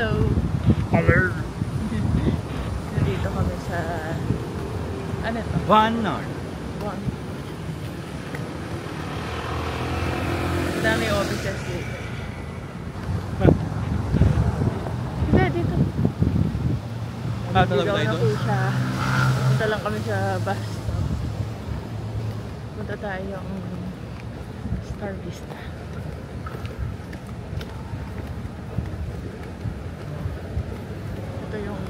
Hello! Hello! Nandito kami sa... ano ito? Vanart. Dami offices dito. Hindi, dito. Talab tayo na po doon? siya. Punta lang kami sa bus stop. Punta tayo yung Star Vista. Ito yung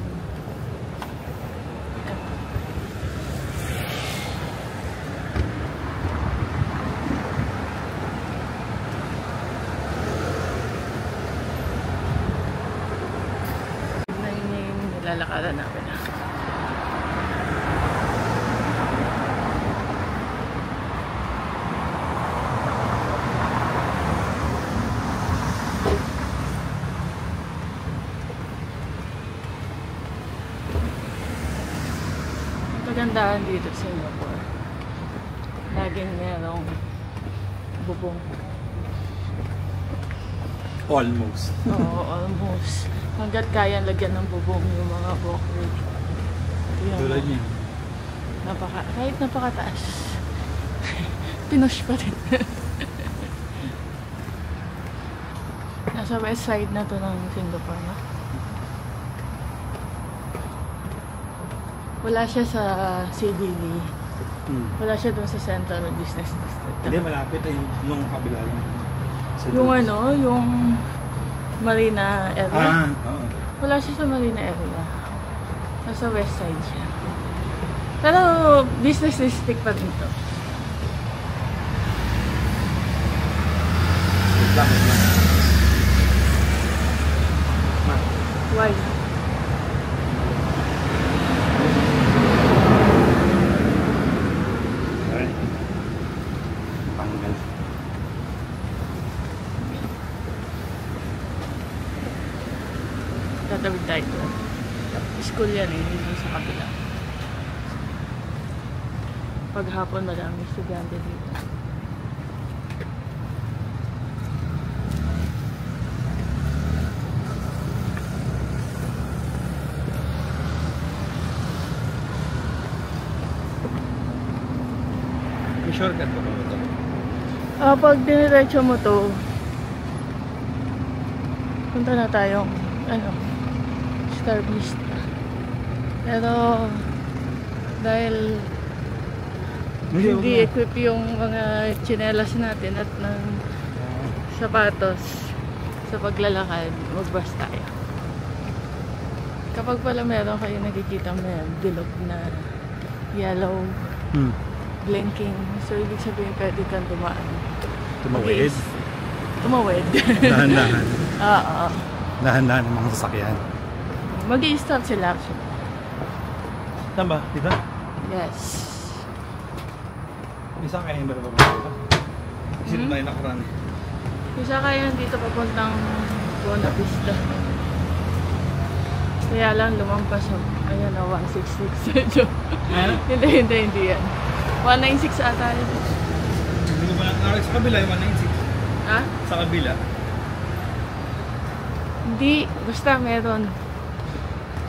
lalakaran namin. Magandaan dito sa Singapore. Laging merong bubong. Almost. Oo, almost. Hanggat kayang lagyan ng bubong yung mga walkway. Tulad niya. Kahit napakataas. Pinush pa rin. Nasa west side na to ng Singapore, no? Wala siya sa CBD. Wala siya dun sa Central Business District. Hindi, malapit ay yung kabila lang. Yung ano, yung Marina area. Oo. Wala siya sa Marina area. Nasa west side siya. Pero business district pa rin to. Why? Tatawid tayo doon. School yan eh, hindi sa kabila. Paghapon marami estudyante dito. May shortcut ba ito? Pag diniretso mo to, punta na tayong Star Vista. Pero dahil hindi equip yung mga tsinelas natin at ng sapatos sa paglalakad, magbas tayo. Kapag pala meron kayo nakikita may bilog na yellow blinking, so ibig sabihin pwede kang dumaan. Tumawid? Tumawid. Dahan-dahan. Oo. Dahan-dahan ng mga sasakyan. Mag-i-stop sila actually. Tama, dito? Yes. Isa kaya yung barababa dito? Kasi tayo nakaraan. Isa kaya dito papuntang Buona Vista. Kaya lang lumampas ako. Ayan na, 166. Hindi yan. 196 ata yun. Hindi ko ba sa kabila yung 196? Ha? Sa kabila? Hindi. Basta meron.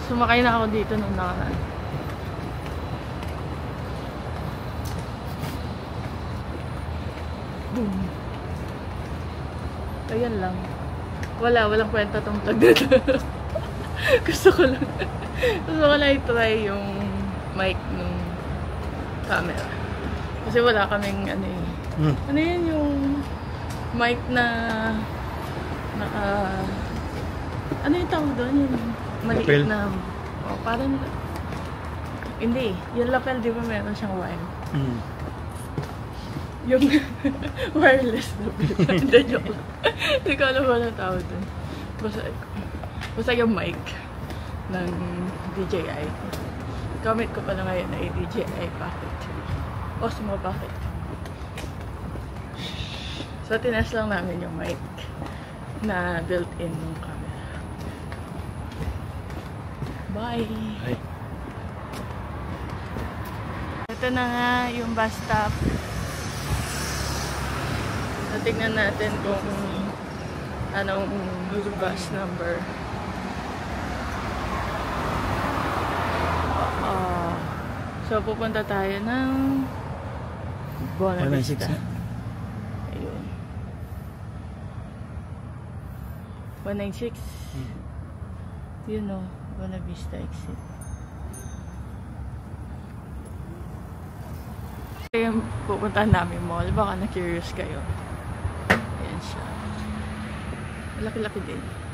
Sumakay na ako dito nung nakaraan. Boom. Ayan lang. Walang kwenta tong vlog dito. Gusto ko lang i-try yung mic nung camera. Kasi wala kaming ano yun yung mic na ano yung tawag doon? Yung maliit lapel na parang hindi. Yung lapel di ba meron siyang wire? Yung wireless lapel. Hindi, joke lang. Hindi ko alam ba ang tawag doon. Basta yung mic ng DJI. Gamit ko pala ngayon ay DJI Pocket. Osmo Pocket. So, tinest lang namin yung mic na built-in ng camera. Bye! Bye! Ito na nga yung bus stop. Tingnan natin kung anong bus number. So, pupunta tayo ng Buona Vista. 196 na. Ayun. 196. Yun o. Buona Vista exit. Ito yung pupuntahan namin mall. Baka na-curious kayo. Ayan siya. Malaki-laki din.